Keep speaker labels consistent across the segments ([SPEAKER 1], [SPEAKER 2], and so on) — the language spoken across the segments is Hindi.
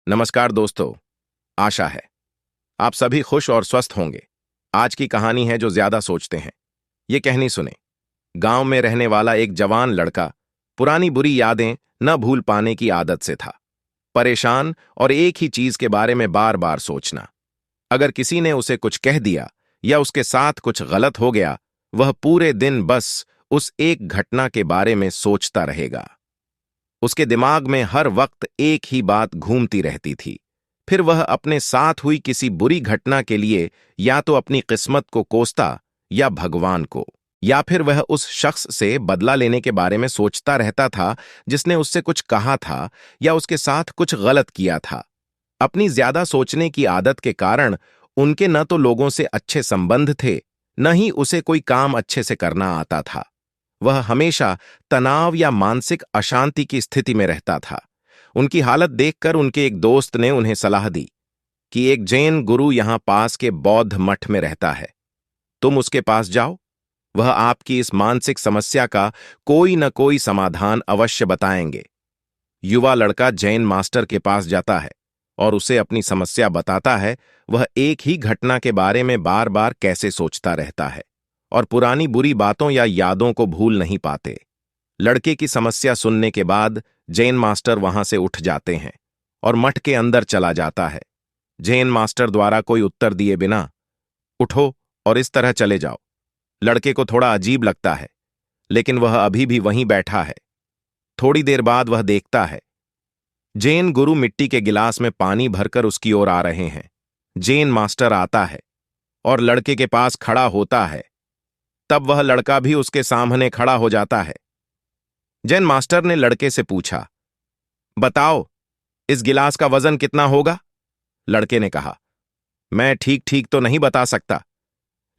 [SPEAKER 1] नमस्कार दोस्तों। आशा है आप सभी खुश और स्वस्थ होंगे। आज की कहानी है जो ज्यादा सोचते हैं। ये कहानी सुने। गांव में रहने वाला एक जवान लड़का पुरानी बुरी यादें न भूल पाने की आदत से था परेशान और एक ही चीज के बारे में बार बार सोचना। अगर किसी ने उसे कुछ कह दिया या उसके साथ कुछ गलत हो गया, वह पूरे दिन बस उस एक घटना के बारे में सोचता रहेगा। उसके दिमाग में हर वक्त एक ही बात घूमती रहती थी। फिर वह अपने साथ हुई किसी बुरी घटना के लिए या तो अपनी किस्मत को कोसता या भगवान को, या फिर वह उस शख्स से बदला लेने के बारे में सोचता रहता था जिसने उससे कुछ कहा था या उसके साथ कुछ गलत किया था। अपनी ज्यादा सोचने की आदत के कारण उनके न तो लोगों से अच्छे संबंध थे, न ही उसे कोई काम अच्छे से करना आता था। वह हमेशा तनाव या मानसिक अशांति की स्थिति में रहता था। उनकी हालत देखकर उनके एक दोस्त ने उन्हें सलाह दी कि एक जैन गुरु यहां पास के बौद्ध मठ में रहता है, तुम उसके पास जाओ। वह आपकी इस मानसिक समस्या का कोई न कोई समाधान अवश्य बताएंगे। युवा लड़का जैन मास्टर के पास जाता है और उसे अपनी समस्या बताता है। वह एक ही घटना के बारे में बार बार कैसे सोचता रहता है और पुरानी बुरी बातों या यादों को भूल नहीं पाते। लड़के की समस्या सुनने के बाद जैन मास्टर वहां से उठ जाते हैं और मठ के अंदर चला जाता है। जैन मास्टर द्वारा कोई उत्तर दिए बिना उठो और इस तरह चले जाओ। लड़के को थोड़ा अजीब लगता है, लेकिन वह अभी भी वहीं बैठा है। थोड़ी देर बाद वह देखता है जैन गुरु मिट्टी के गिलास में पानी भरकर उसकी ओर आ रहे हैं। जैन मास्टर आता है और लड़के के पास खड़ा होता है। तब वह लड़का भी उसके सामने खड़ा हो जाता है। जैन मास्टर ने लड़के से पूछा, बताओ इस गिलास का वजन कितना होगा? लड़के ने कहा, मैं ठीक ठीक तो नहीं बता सकता,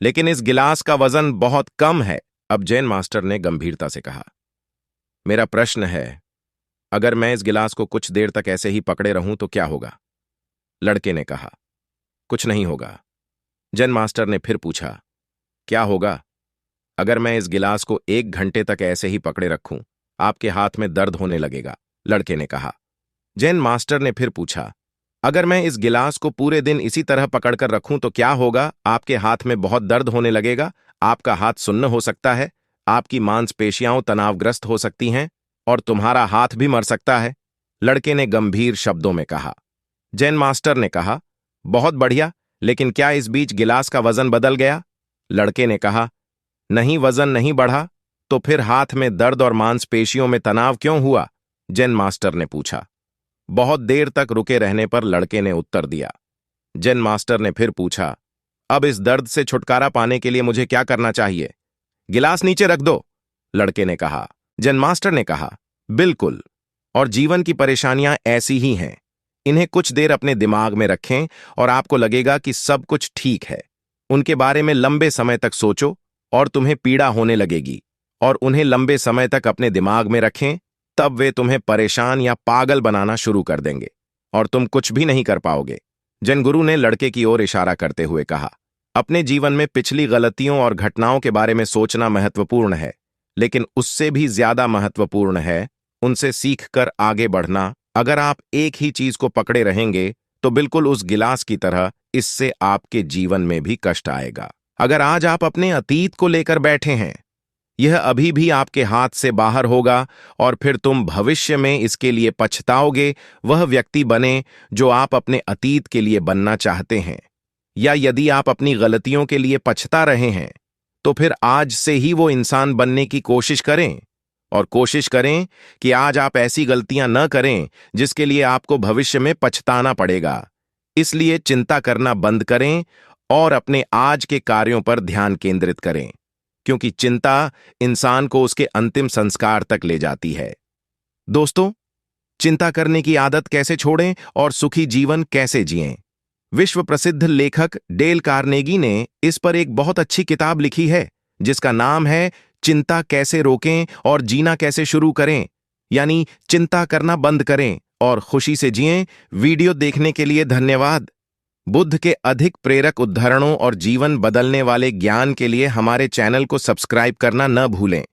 [SPEAKER 1] लेकिन इस गिलास का वजन बहुत कम है। अब जैन मास्टर ने गंभीरता से कहा, मेरा प्रश्न है, अगर मैं इस गिलास को कुछ देर तक ऐसे ही पकड़े रहूं तो क्या होगा? लड़के ने कहा, कुछ नहीं होगा। जैन मास्टर ने फिर पूछा, क्या होगा अगर मैं इस गिलास को 1 घंटे तक ऐसे ही पकड़े रखूं? आपके हाथ में दर्द होने लगेगा। लड़के ने कहा। जैन मास्टर ने फिर पूछा, अगर मैं इस गिलास को पूरे दिन इसी तरह पकड़कर रखूं तो क्या होगा? आपके हाथ में बहुत दर्द होने लगेगा, आपका हाथ सुन्न हो सकता है, आपकी मांसपेशियां तनावग्रस्त हो सकती हैं और तुम्हारा हाथ भी मर सकता है। लड़के ने गंभीर शब्दों में कहा। जैन मास्टर ने कहा, बहुत बढ़िया, लेकिन क्या इस बीच गिलास का वजन बदल गया? लड़के ने कहा, नहीं, वजन नहीं बढ़ा। तो फिर हाथ में दर्द और मांसपेशियों में तनाव क्यों हुआ? जैन मास्टर ने पूछा। बहुत देर तक रुके रहने पर लड़के ने उत्तर दिया। जैन मास्टर ने फिर पूछा, अब इस दर्द से छुटकारा पाने के लिए मुझे क्या करना चाहिए? गिलास नीचे रख दो, लड़के ने कहा। जैन मास्टर ने कहा, बिल्कुल, और जीवन की परेशानियां ऐसी ही हैं। इन्हें कुछ देर अपने दिमाग में रखें और आपको लगेगा कि सब कुछ ठीक है। उनके बारे में लंबे समय तक सोचो और तुम्हें पीड़ा होने लगेगी, और उन्हें लंबे समय तक अपने दिमाग में रखें, तब वे तुम्हें परेशान या पागल बनाना शुरू कर देंगे और तुम कुछ भी नहीं कर पाओगे। जैन गुरु ने लड़के की ओर इशारा करते हुए कहा, अपने जीवन में पिछली गलतियों और घटनाओं के बारे में सोचना महत्वपूर्ण है, लेकिन उससे भी ज्यादा महत्वपूर्ण है उनसे सीखकर आगे बढ़ना। अगर आप एक ही चीज को पकड़े रहेंगे तो बिल्कुल उस गिलास की तरह इससे आपके जीवन में भी कष्ट आएगा। अगर आज आप अपने अतीत को लेकर बैठे हैं, यह अभी भी आपके हाथ से बाहर होगा और फिर तुम भविष्य में इसके लिए पछताओगे। वह व्यक्ति बने जो आप अपने अतीत के लिए बनना चाहते हैं, या यदि आप अपनी गलतियों के लिए पछता रहे हैं तो फिर आज से ही वो इंसान बनने की कोशिश करें, और कोशिश करें कि आज आप ऐसी गलतियां न करें जिसके लिए आपको भविष्य में पछताना पड़ेगा। इसलिए चिंता करना बंद करें और अपने आज के कार्यों पर ध्यान केंद्रित करें, क्योंकि चिंता इंसान को उसके अंतिम संस्कार तक ले जाती है। दोस्तों, चिंता करने की आदत कैसे छोड़ें और सुखी जीवन कैसे जिएं? विश्व प्रसिद्ध लेखक डेल कार्नेगी ने इस पर एक बहुत अच्छी किताब लिखी है, जिसका नाम है चिंता कैसे रोकें और जीना कैसे शुरू करें, यानी चिंता करना बंद करें और खुशी से जिएं। वीडियो देखने के लिए धन्यवाद। बुद्ध के अधिक प्रेरक उद्धरणों और जीवन बदलने वाले ज्ञान के लिए हमारे चैनल को सब्सक्राइब करना न भूलें।